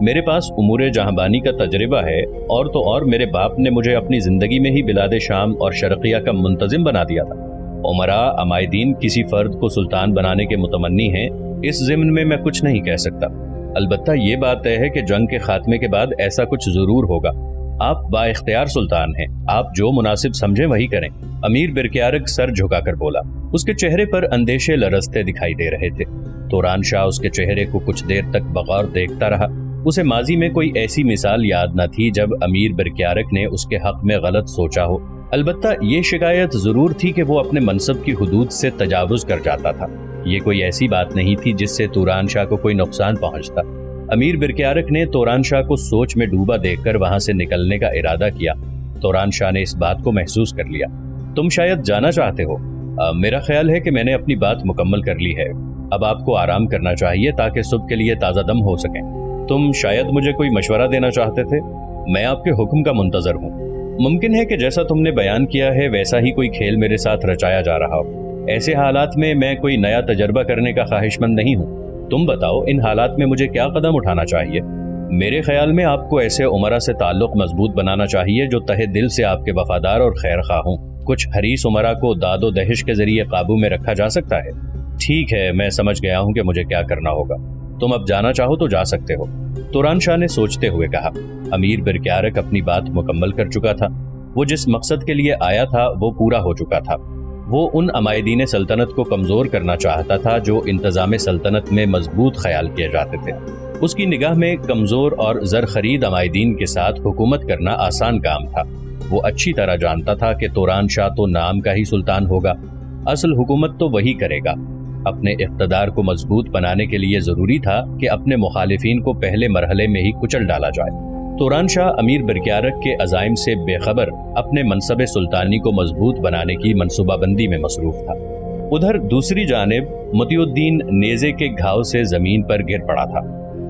میرے پاس امور جہاں کا تجربہ ہے، اور تو اور میرے باپ نے مجھے اپنی زندگی میں ہی بلاد شام اور شرقیہ کا منتظم بنا دیا تھا۔ عمراء عمائدین کسی فرد کو سلطان بنانے کے متمنی ہیں، اس ضمن میں میں کچھ نہیں کہہ سکتا۔ البتہ یہ بات طے ہے کہ جنگ کے خاتمے کے بعد ایسا کچھ ضرور ہوگا۔ آپ با اختیار سلطان ہیں، آپ جو مناسب سمجھیں وہی کریں۔ امیر برکیارک سر جھکا کر بولا۔ اس کے چہرے پر اندیشے لرزتے دکھائی دے رہے تھے۔ توران شاہ اس کے چہرے کو کچھ دیر تک بغور دیکھتا رہا۔ اسے ماضی میں کوئی ایسی مثال یاد نہ تھی جب امیر برکیارک نے اس کے حق میں غلط سوچا ہو۔ البتہ یہ شکایت ضرور تھی کہ وہ اپنے منصب کی حدود سے تجاوز کر جاتا تھا۔ یہ کوئی ایسی بات نہیں تھی جس سے توران شاہ کو کوئی نقصان پہنچتا۔ امیر برکیارک نے توران شاہ کو سوچ میں ڈوبا دیکھ کر وہاں سے نکلنے کا ارادہ کیا۔ توران شاہ نے اس بات کو محسوس کر لیا۔ تم شاید جانا چاہتے ہو؟ میرا خیال ہے کہ میں نے اپنی بات مکمل کر لی ہے۔ اب آپ کو آرام کرنا چاہیے تاکہ صبح کے لیے تازہ دم ہو سکیں۔ تم شاید مجھے کوئی مشورہ دینا چاہتے تھے؟ میں آپ کے حکم کا منتظر ہوں۔ ممکن ہے کہ جیسا تم نے بیان کیا ہے ویسا ہی کوئی کھیل میرے ساتھ رچایا جا رہا ہو۔ ایسے حالات میں کوئی نیا تجربہ کرنے کا خواہش مند نہیں ہوں۔ تم بتاؤ ان حالات میں مجھے کیا قدم اٹھانا چاہیے؟ میرے خیال میں آپ کو ایسے عمرا سے تعلق مضبوط بنانا چاہیے جو تہہ دل سے آپ کے وفادار اور خیر خواہ ہوں۔ کچھ حریص عمرا کو داد و دہش کے ذریعے قابو میں رکھا جا سکتا ہے۔ ٹھیک ہے، میں سمجھ گیا ہوں کہ مجھے کیا کرنا ہوگا۔ تم اب جانا چاہو تو جا سکتے ہو۔ توران شاہ نے سوچتے ہوئے کہا۔ امیر برکیارک اپنی بات مکمل کر چکا تھا۔ وہ جس مقصد کے لیے آیا تھا وہ پورا ہو چکا تھا۔ وہ ان عمائدین سلطنت کو کمزور کرنا چاہتا تھا جو انتظام سلطنت میں مضبوط خیال کیے جاتے تھے۔ اس کی نگاہ میں کمزور اور زر خرید عمائدین کے ساتھ حکومت کرنا آسان کام تھا۔ وہ اچھی طرح جانتا تھا کہ توران شاہ تو نام کا ہی سلطان ہوگا، اصل حکومت تو وہی کرے گا۔ اپنے اقتدار کو مضبوط بنانے کے لیے ضروری تھا کہ اپنے مخالفین کو پہلے مرحلے میں ہی کچل ڈالا جائے۔ توران شاہ امیر برکیارک کے عزائم سے بے خبر اپنے منصب سلطانی کو مضبوط بنانے کی منصوبہ بندی میں مصروف تھا۔ ادھر دوسری جانب مطیع الدین نیزے کے گھاؤ سے زمین پر گر پڑا تھا۔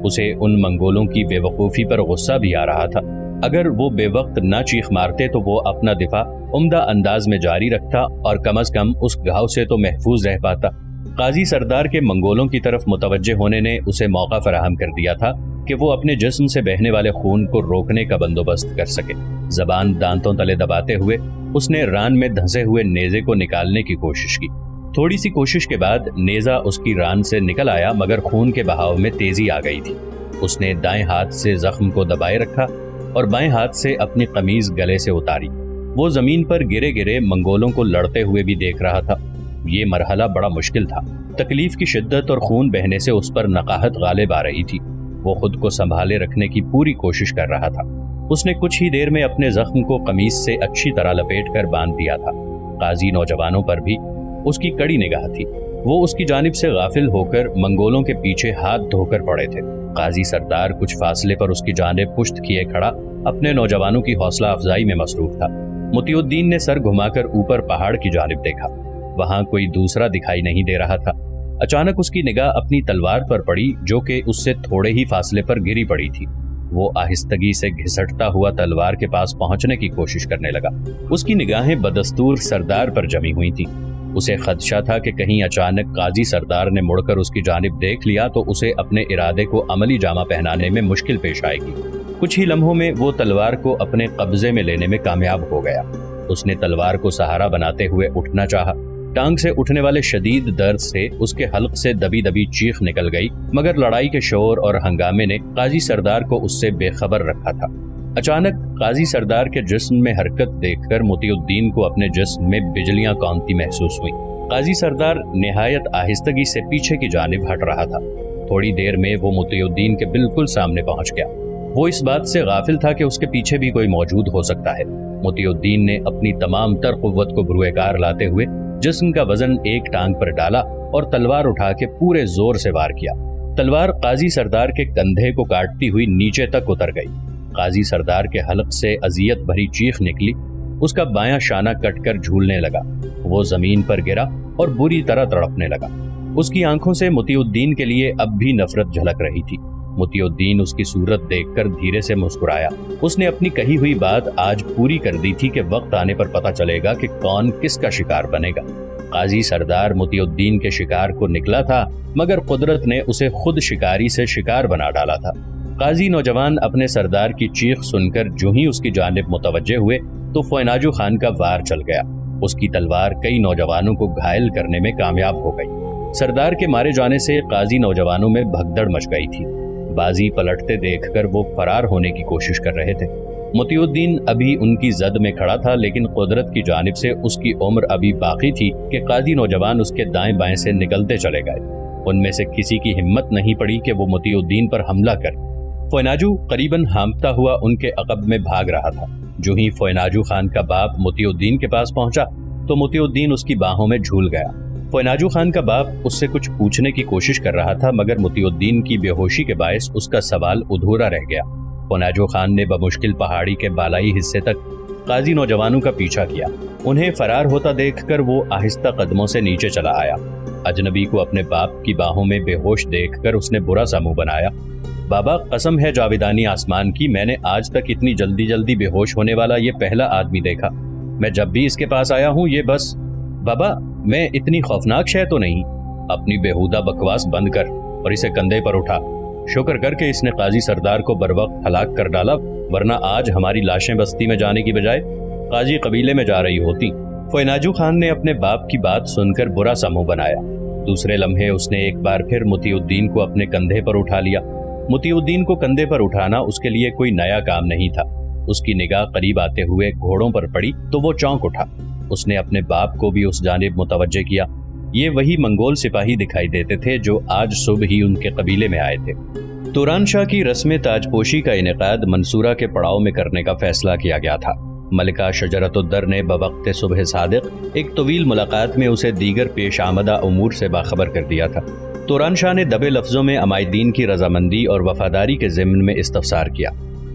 اسے ان منگولوں کی بے وقوفی پر غصہ بھی آ رہا تھا۔ اگر وہ بے وقت نہ چیخ مارتے تو وہ اپنا دفاع عمدہ انداز میں جاری رکھتا اور کم از کم اس گھاؤ سے تو محفوظ رہ پاتا۔ قاضی سردار کے منگولوں کی طرف متوجہ ہونے نے اسے موقع فراہم کر دیا تھا کہ وہ اپنے جسم سے بہنے والے خون کو روکنے کا بندوبست کر سکے۔ زبان دانتوں تلے دباتے ہوئے اس نے ران میں دھنسے ہوئے نیزے کو نکالنے کی کوشش کی۔ تھوڑی سی کوشش کے بعد نیزہ اس کی ران سے نکل آیا، مگر خون کے بہاؤ میں تیزی آ گئی تھی۔ اس نے دائیں ہاتھ سے زخم کو دبائے رکھا اور بائیں ہاتھ سے اپنی قمیض گلے سے اتاری۔ وہ زمین پر گرے گرے منگولوں کو لڑتے ہوئے بھی دیکھ رہا تھا۔ یہ مرحلہ بڑا مشکل تھا۔ تکلیف کی شدت اور خون بہنے سے اس پر نقاہت غالب آ رہی تھی۔ وہ خود کو سنبھالے رکھنے کی پوری کوشش کر رہا تھا۔ اس نے کچھ ہی دیر میں اپنے زخم کو قمیص سے اچھی طرح لپیٹ کر باندھ دیا تھا۔ قاضی نوجوانوں پر بھی اس کی کڑی نگاہ تھی۔ وہ اس کی جانب سے غافل ہو کر منگولوں کے پیچھے ہاتھ دھو کر پڑے تھے۔ قاضی سردار کچھ فاصلے پر اس کی جانب پشت کیے کھڑا اپنے نوجوانوں کی حوصلہ افزائی میں مصروف تھا۔ مطیع الدین نے سر گھما کر اوپر پہاڑ کی جانب دیکھا۔ وہاں کوئی دوسرا دکھائی نہیں دے رہا تھا۔ اچانک اس کی نگاہ اپنی تلوار پر پڑی جو کہ اس سے تھوڑے ہی فاصلے پر گری پڑی تھی۔ وہ آہستگی سے گھسٹتا ہوا تلوار کے پاس پہنچنے کی کوشش کرنے لگا۔ اس کی نگاہیں بدستور سردار پر جمی ہوئی تھیں۔ اسے خدشہ تھا کہ کہیں اچانک قاضی سردار نے مڑ کر اس کی جانب دیکھ لیا تو اسے اپنے ارادے کو عملی جامہ پہنانے میں مشکل پیش آئے گی۔ کچھ ہی لمحوں میں وہ تلوار کو اپنے قبضے میں لینے میں کامیاب ہو گیا۔ اس نے تلوار کو سہارا بناتے ہوئے اٹھنا چاہا۔ ٹانگ سے اٹھنے والے شدید درد سے اس کے حلق سے دبی دبی چیخ نکل گئی، مگر لڑائی کے شور اور ہنگامے نے قاضی سردار کو اس سے بے خبر رکھا تھا۔ اچانک قاضی سردار کے جسم میں حرکت دیکھ کر مطیع الدین کو اپنے جسم میں بجلیاں کونتی محسوس ہوئیں۔ قاضی سردار نہایت آہستگی سے پیچھے کی جانب ہٹ رہا تھا۔ تھوڑی دیر میں وہ مطیع الدین کے بالکل سامنے پہنچ گیا۔ وہ اس بات سے غافل تھا کہ اس کے پیچھے بھی کوئی موجود ہو سکتا ہے۔ مطیع الدین نے اپنی تمام تر قوت کو بروئے کار لاتے ہوئے جسم کا وزن ایک ٹانگ پر ڈالا اور تلوار اٹھا کے پورے زور سے وار کیا۔ تلوار قاضی سردار کے کندھے کو کاٹتی ہوئی نیچے تک اتر گئی۔ قاضی سردار کے حلق سے اذیت بھری چیخ نکلی۔ اس کا بایاں شانہ کٹ کر جھولنے لگا۔ وہ زمین پر گرا اور بری طرح تڑپنے لگا۔ اس کی آنکھوں سے مطیع الدین کے لیے اب بھی نفرت جھلک رہی تھی۔ مطیع الدین اس کی صورت دیکھ کر دھیرے سے مسکرایا۔ اس نے اپنی کہی ہوئی بات آج پوری کر دی تھی کہ وقت آنے پر پتہ چلے گا کہ کون کس کا شکار بنے گا۔ قاضی سردار مطیع الدین کے شکار کو نکلا تھا، مگر قدرت نے اسے خود شکاری سے شکار بنا ڈالا تھا۔ قاضی نوجوان اپنے سردار کی چیخ سن کر جو ہی اس کی جانب متوجہ ہوئے تو فوئناجو خان کا وار چل گیا۔ اس کی تلوار کئی نوجوانوں کو گھائل کرنے میں کامیاب ہو گئی۔ سردار کے مارے جانے سے قاضی نوجوانوں میں بھگدڑ مچ گئی تھی۔ بازی پلٹتے دیکھ کر وہ فرار ہونے کی کوشش کر رہے تھے۔ مطیع الدین ابھی ان کی زد میں کھڑا تھا، لیکن قدرت کی جانب سے اس کی عمر ابھی باقی تھی کہ قاضی نوجوان اس کے دائیں بائیں سے نکلتے چلے گئے۔ ان میں سے کسی کی ہمت نہیں پڑی کہ وہ مطیع الدین پر حملہ کرے۔ فوئناجو قریباً ہانپتا ہوا ان کے عقب میں بھاگ رہا تھا۔ جو ہی فوئناجو خان کا باپ مطیع الدین کے پاس پہنچا تو مطیع الدین اس کی باہوں میں جھول گیا۔ فوئناجو خان کا باپ اس سے کچھ پوچھنے کی کوشش کر رہا تھا، مگر مطیع الدین کی بے ہوشی کے باعث اس کا سوال ادھورا رہ گیا۔ فوئناجو خان نے بمشکل پہاڑی کے بالائی حصے تک قاضی نوجوانوں کا پیچھا کیا۔ انہیں فرار ہوتا دیکھ کر وہ آہستہ قدموں سے نیچے چلا آیا۔ اجنبی کو اپنے باپ کی باہوں میں بے ہوش دیکھ کر اس نے برا سا منہ بنایا۔ بابا، قسم ہے جاویدانی آسمان کی، میں نے آج تک اتنی جلدی بے ہوش ہونے والا یہ پہلا آدمی دیکھا۔ میں جب بھی اس کے پاس آیا ہوں یہ بس بابا، میں اتنی خوفناک شے تو نہیں۔ اپنی بےہودہ بکواس بند کر اور اسے کندھے پر اٹھا۔ شکر کر کے اس نے قاضی سردار کو بروقت ہلاک کر ڈالا، ورنہ آج ہماری لاشیں بستی میں جانے کی بجائے قاضی قبیلے میں جا رہی ہوتی۔ فوئناجو خان نے اپنے باپ کی بات سن کر برا سا منہ بنایا۔ دوسرے لمحے اس نے ایک بار پھر مطیع الدین کو اپنے کندھے پر اٹھا لیا۔ مطیع الدین کو کندھے پر اٹھانا اس کے لیے کوئی نیا کام نہیں تھا۔ اس کی نگاہ قریب آتے ہوئے گھوڑوں پر پڑی تو وہ چونک اٹھا۔ اس نے اپنے باپ کو بھی اس جانب متوجہ کیا۔ یہ وہی منگول سپاہی دکھائی دیتے تھے جو آج صبح ہی ان کے قبیلے میں آئے تھے۔ توران شاہ کی رسم تاج پوشی کا انعقاد منصورہ کے پڑاؤ میں کرنے کا فیصلہ کیا گیا تھا۔ ملکہ شجرت الدر نے بوقت صبح صادق ایک طویل ملاقات میں اسے دیگر پیش آمدہ امور سے باخبر کر دیا تھا۔ توران شاہ نے دبے لفظوں میں عمائدین کی رضامندی اور وفاداری کے ضمن میں استفسار کیا۔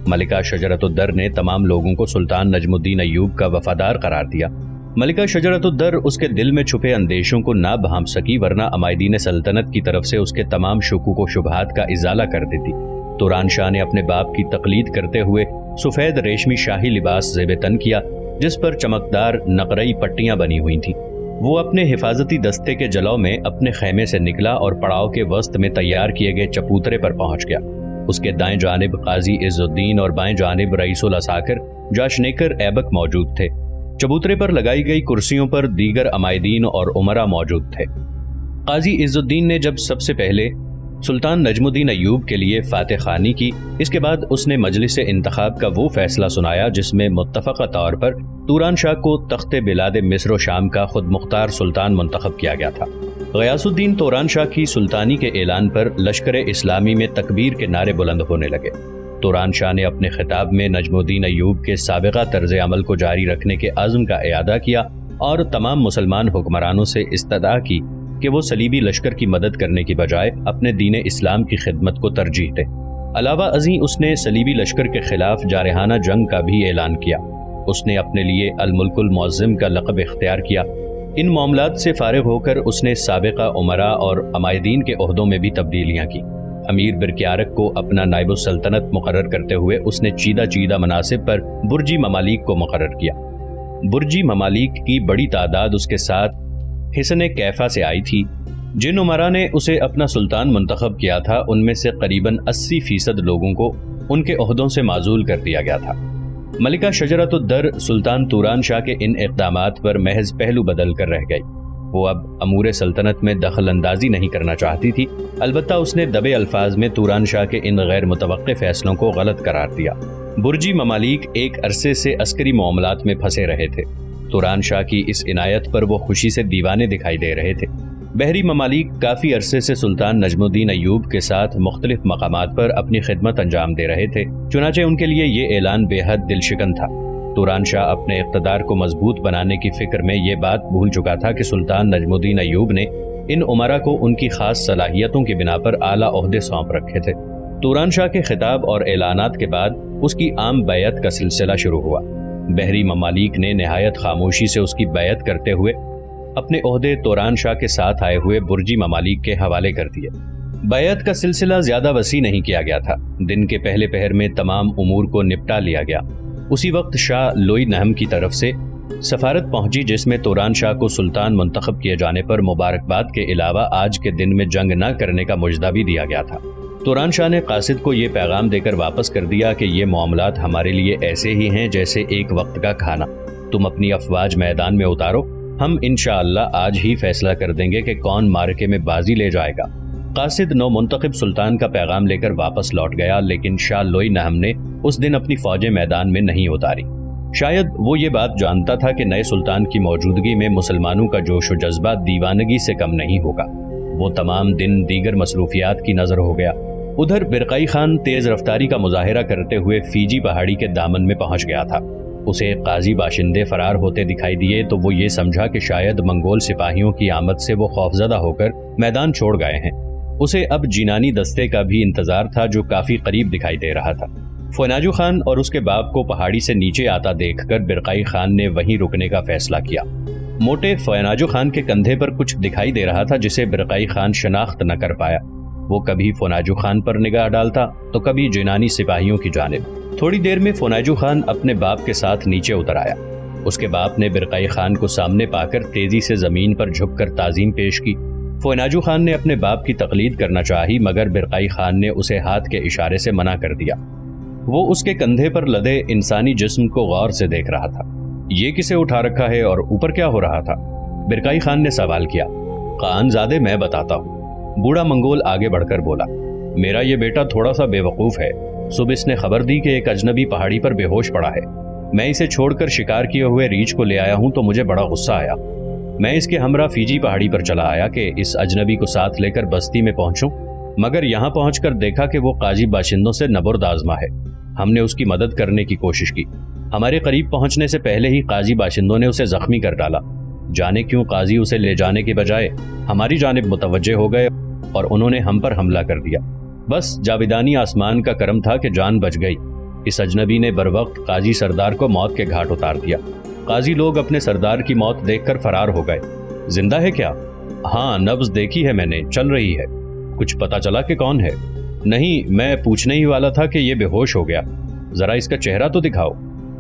ملکہ شجرت الدر نے تمام لوگوں کو سلطان نجم الدین ایوب کا وفادار قرار دیا۔ ملکہ شجرت الدر اس کے دل میں چھپے اندیشوں کو نہ بھانپ سکی، ورنہ عمائدین سلطنت کی طرف سے اس کے تمام شکوک و شبہات کا ازالہ کر دیتی۔ توران شاہ نے اپنے باپ کی تقلید کرتے ہوئے سفید ریشمی شاہی لباس زیب تن کیا، جس پر چمکدار نقرئی پٹیاں بنی ہوئی تھیں۔ وہ اپنے حفاظتی دستے کے جلو میں اپنے خیمے سے نکلا اور پڑاؤ کے وسط میں تیار کیے گئے چبوترے پر پہنچ گیا۔ اس کے دائیں جانب قاضی عز الدین اور بائیں جانب رئیس العساکر جاشنیکر ایبک موجود تھے۔ چبوترے پر لگائی گئی کرسیوں پر دیگر عمائدین اور امراء موجود تھے۔ قاضی عز الدین نے جب سب سے پہلے سلطان نجم الدین ایوب کے لیے فاتح خوانی کی، اس کے بعد اس نے مجلس انتخاب کا وہ فیصلہ سنایا جس میں متفقہ طور پر توران شاہ کو تخت بلاد مصر و شام کا خود مختار سلطان منتخب کیا گیا تھا۔ غیاث الدین توران شاہ کی سلطانی کے اعلان پر لشکر اسلامی میں تکبیر کے نعرے بلند ہونے لگے۔ توران شاہ نے اپنے خطاب میں نجم الدین ایوب کے سابقہ طرز عمل کو جاری رکھنے کے عزم کا اعادہ کیا اور تمام مسلمان حکمرانوں سے استدعا کی کہ وہ صلیبی لشکر کی مدد کرنے کی بجائے اپنے دین اسلام کی خدمت کو ترجیح دیں۔ علاوہ ازیں اس نے صلیبی لشکر کے خلاف جارحانہ جنگ کا بھی اعلان کیا۔ اس نے اپنے لیے الملک المعظم کا لقب اختیار کیا۔ ان معاملات سے فارغ ہو کر اس نے سابقہ امراء اور عمائدین کے عہدوں میں بھی تبدیلیاں کی۔ امیر برکیارک کو اپنا نائب السلطنت مقرر کرتے ہوئے اس نے چیدہ مناصب پر برجی ممالک کو مقرر کیا۔ برجی ممالک کی بڑی تعداد اس کے ساتھ حصن کیفا سے آئی تھی۔ جن امراء نے اسے اپنا سلطان منتخب کیا تھا ان میں سے قریباً 80% لوگوں کو ان کے عہدوں سے معزول کر دیا گیا تھا۔ ملکہ شجرت الدر سلطان توران شاہ کے ان اقدامات پر محض پہلو بدل کر رہ گئی۔ وہ اب امور سلطنت میں دخل اندازی نہیں کرنا چاہتی تھی، البتہ اس نے دبے الفاظ میں توران شاہ کے ان غیر متوقع فیصلوں کو غلط قرار دیا۔ برجی ممالک ایک عرصے سے عسکری معاملات میں پھنسے رہے تھے۔ توران شاہ کی اس عنایت پر وہ خوشی سے دیوانے دکھائی دے رہے تھے۔ بحری ممالک کافی عرصے سے سلطان نجم الدین ایوب کے ساتھ مختلف مقامات پر اپنی خدمت انجام دے رہے تھے، چنانچہ ان کے لیے یہ اعلان بے حد دل شکن تھا۔ توران شاہ اپنے اقتدار کو مضبوط بنانے کی فکر میں یہ بات بھول چکا تھا کہ سلطان نجم الدین ایوب نے ان امراء کو ان کی خاص صلاحیتوں کی بنا پر اعلیٰ عہدے سونپ رکھے تھے۔ توران شاہ کے خطاب اور اعلانات کے بعد اس کی عام بیعت کا سلسلہ شروع ہوا۔ بحری ممالک نے نہایت خاموشی سے اس کی بیعت کرتے ہوئے اپنے عہدے توران شاہ کے ساتھ آئے ہوئے برجی ممالک کے حوالے کر دیے۔ بیعت کا سلسلہ زیادہ وسیع نہیں کیا گیا تھا۔ دن کے پہلے پہر میں تمام امور کو نپٹا لیا گیا۔ اسی وقت شاہ لوئی نہم کی طرف سے سفارت پہنچی جس میں توران شاہ کو سلطان منتخب کیے جانے پر مبارکباد کے علاوہ آج کے دن میں جنگ نہ کرنے کا مجدہ بھی دیا گیا تھا۔ توران شاہ نے قاصد کو یہ پیغام دے کر واپس کر دیا کہ یہ معاملات ہمارے لیے ایسے ہی ہیں جیسے ایک وقت کا کھانا، تم اپنی افواج میدان میں اتارو، ہم انشاءاللہ آج ہی فیصلہ کر دیں گے کہ کون مارکے میں بازی لے جائے گا۔ قاصد نو منتخب سلطان کا پیغام لے کر واپس لوٹ گیا، لیکن شاہ لوئی نہم نے اس دن اپنی فوجیں میدان میں نہیں اتاری۔ شاید وہ یہ بات جانتا تھا کہ نئے سلطان کی موجودگی میں مسلمانوں کا جوش و جذبہ دیوانگی سے کم نہیں ہوگا۔ وہ تمام دن دیگر مصروفیات کی نظر ہو گیا۔ ادھر برقعی خان تیز رفتاری کا مظاہرہ کرتے ہوئے فیجی پہاڑی کے دامن میں پہنچ گیا تھا۔ اسے قاضی باشندے فرار ہوتے دکھائی دیے تو وہ یہ سمجھا کہ شاید منگول سپاہیوں کی آمد سے وہ خوفزدہ ہو کر میدان چھوڑ گئے ہیں۔ اسے اب جینانی دستے کا بھی انتظار تھا جو کافی قریب دکھائی دے رہا تھا۔ فوناجو خان اور اس کے باپ کو پہاڑی سے نیچے آتا دیکھ کر برقعی خان نے وہیں رکنے کا فیصلہ کیا۔ موٹے فوناجو خان کے کندھے پر کچھ دکھائی دے رہا تھا جسے برقعی خان شناخت نہ کر پایا۔ وہ کبھی فوناجو خان پر نگاہ ڈالتا تو کبھی جینانی سپاہیوں کی جانب۔ تھوڑی دیر میں فوناجو خان اپنے باپ کے ساتھ نیچے اتر آیا۔ اس کے باپ نے برقعی خان کو سامنے پا کر تیزی سے زمین پر جھک کر تعظیم پیش کی۔ فوناجو خان نے اپنے باپ کی تقلید کرنا چاہی مگر برقعی خان نے اسے ہاتھ کے اشارے سے منع کر دیا۔ وہ اس کے کندھے پر لدے انسانی جسم کو غور سے دیکھ رہا تھا۔ یہ کسے اٹھا رکھا ہے اور اوپر کیا ہو رہا تھا؟ برقعی خان نے سوال کیا۔ خان زادے میں بتاتا ہوں، بوڑھا منگول آگے بڑھ کر بولا۔ میرا یہ بیٹا تھوڑا سا بے وقوف ہے۔ صبح اس نے خبر دی کہ ایک اجنبی پہاڑی پر بے ہوش پڑا ہے۔ میں اسے چھوڑ کر شکار کیے ہوئے ریچھ کو لے آیا ہوں تو مجھے بڑا غصہ آیا۔ میں اس کے ہمراہ فیجی پہاڑی پر چلا آیا کہ اس اجنبی کو ساتھ لے کر بستی میں پہنچوں، مگر یہاں پہنچ کر دیکھا کہ وہ قاضی باشندوں سے نبرد آزما ہے۔ ہم نے اس کی مدد کرنے کی کوشش کی۔ ہمارے قریب پہنچنے سے پہلے ہی قاضی باشندوں نے اسے زخمی کر ڈالا۔ جانے کیوں قاضی اسے لے جانے کے بجائے ہماری جانب متوجہ ہو گئے اور انہوں نے ہم پر حملہ کر دیا۔ بس جاویدانی آسمان کا کرم تھا کہ جان بچ گئی۔ اس اجنبی نے بروقت قاضی سردار کو موت کے گھاٹ اتار دیا۔ قاضی لوگ اپنے سردار کی موت دیکھ کر فرار ہو گئے۔ زندہ ہے کیا؟ ہاں، نبض دیکھی ہے میں نے، چل رہی ہے۔ کچھ پتا چلا کہ کون ہے؟ نہیں، میں پوچھنے ہی والا تھا کہ یہ بے ہوش ہو گیا۔ ذرا اس کا چہرہ تو دکھاؤ۔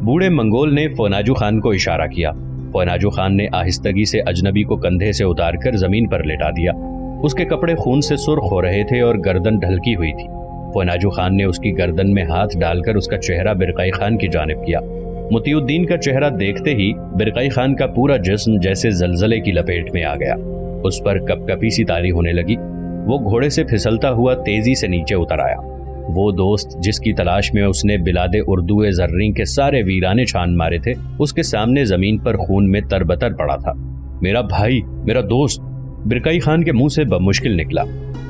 بوڑھے منگول نے فوناجو خان کو اشارہ کیا۔ فوناجو خان نے آہستگی سے اجنبی کو کندھے سے اتار کر زمین پر لیٹا دیا۔ اس کے کپڑے خون سے سرخ ہو رہے تھے اور گردن ڈھلکی ہوئی تھی۔ فوناجو خان نے اس کی گردن میں ہاتھ ڈال کر اس کا چہرہ برقعی خان کی جانب کیا۔ مطیع الدین کا چہرہ دیکھتے ہی برقعی خان کا پورا جسم جیسے زلزلے کی لپیٹ میں آ گیا۔ اس پر کپ کپی سی تاری ہونے لگی۔ وہ گھوڑے سے پھسلتا ہوا تیزی سے نیچے اتر آیا۔ وہ دوست جس کی تلاش میں اس نے بلاد اردو زریں کے سارے ویرانے چھان مارے تھے، اس کے سامنے زمین پر خون میں تربتر پڑا تھا۔ میرا بھائی، میرا دوست، برقعی خان کے منہ سے بمشکل نکلا۔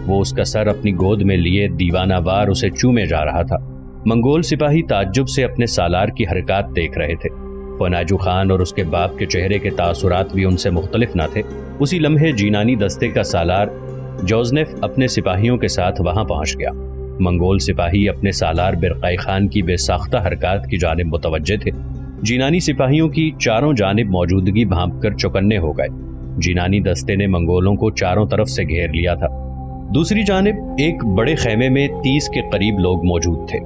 وہ اس کا سر اپنی گود میں لیے دیوانہ وار اسے چومے جا رہا تھا۔ منگول سپاہی تعجب سے اپنے سالار کی حرکات دیکھ رہے تھے۔ فوناجو خان اور اس کے باپ کے چہرے کے تاثرات بھی ان سے مختلف نہ تھے۔ اسی لمحے جینانی دستے کا سالار جوزنف اپنے سپاہیوں کے ساتھ وہاں پہنچ گیا۔ منگول سپاہی اپنے سالار برقعی خان کی بے ساختہ حرکات کی جانب متوجہ تھے۔ جینانی سپاہیوں کی چاروں جانب موجودگی بھانپ کر چوکنے ہو گئے۔ جینانی دستے نے منگولوں کو چاروں طرف سے گھیر لیا تھا۔ دوسری جانب ایک بڑے خیمے میں 30 کے قریب لوگ موجود تھے۔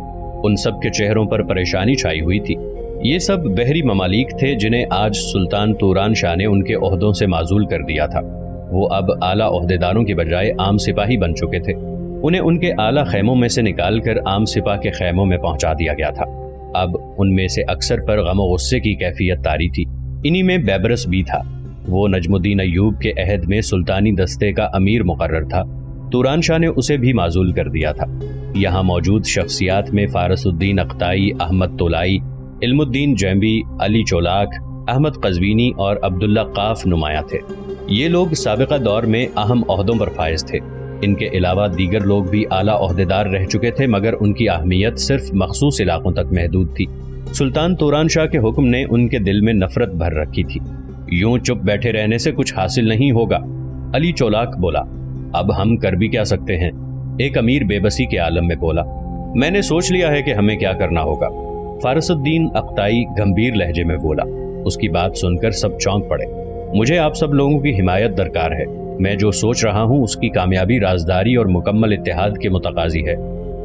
ان سب کے چہروں پر پریشانی چھائی ہوئی تھی۔ یہ سب بحری ممالک تھے جنہیں آج سلطان توران شاہ نے ان کے عہدوں سے معزول کر دیا تھا۔ وہ اب اعلیٰ عہدیداروں کی بجائے عام سپاہی بن چکے تھے۔ انہیں ان کے اعلیٰ خیموں میں سے نکال کر عام سپاہ کے خیموں میں پہنچا دیا گیا تھا۔ اب ان میں سے اکثر پر غم و غصے کی کیفیت طاری تھی۔ انہی میں بیبرس بھی تھا۔ وہ نجم الدین ایوب کے عہد میں سلطانی دستے کا امیر مقرر تھا۔ توران شاہ نے اسے بھی معزول کر دیا تھا۔ یہاں موجود شخصیات میں فارس الدین اقطائی، احمد طولائی، علم الدین جیمبی، علی چولاک، احمد قزوینی اور عبداللہ قاف نمایاں تھے۔ یہ لوگ سابقہ دور میں اہم عہدوں پر فائز تھے۔ ان کے علاوہ دیگر لوگ بھی اعلیٰ عہدیدار رہ چکے تھے مگر ان کی اہمیت صرف مخصوص علاقوں تک محدود تھی۔ سلطان توران شاہ کے حکم نے ان کے دل میں نفرت بھر رکھی تھی۔ یوں چپ بیٹھے رہنے سے کچھ حاصل نہیں ہوگا، علی چولاک بولا۔ اب ہم کر بھی کیا سکتے ہیں؟ ایک امیر بے بسی کے عالم میں بولا۔ میں نے سوچ لیا ہے کہ ہمیں کیا کرنا ہوگا، فارس الدین اقطائی گمبھیر لہجے میں بولا۔ اس کی بات سن کر سب چونک پڑے۔ مجھے آپ سب لوگوں کی حمایت درکار ہے۔ میں جو سوچ رہا ہوں اس کی کامیابی رازداری اور مکمل اتحاد کے متقاضی ہے۔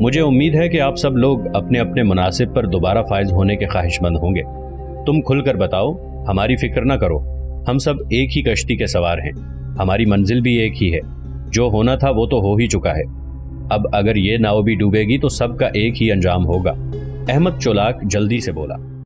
مجھے امید ہے کہ آپ سب لوگ اپنے اپنے مناسب پر دوبارہ فائز ہونے کے خواہش مند ہوں گے۔ تم کھل کر بتاؤ، ہماری فکر نہ کرو، ہم سب ایک ہی کشتی کے سوار ہیں، ہماری منزل بھی ایک ہی ہے، جو ہونا تھا وہ تو ہو ہی چکا ہے۔ اب اگر یہ ناؤ بھی ڈوبے گی تو سب کا ایک ہی انجام ہوگا۔ احمد چولاک جلدی سے بولا۔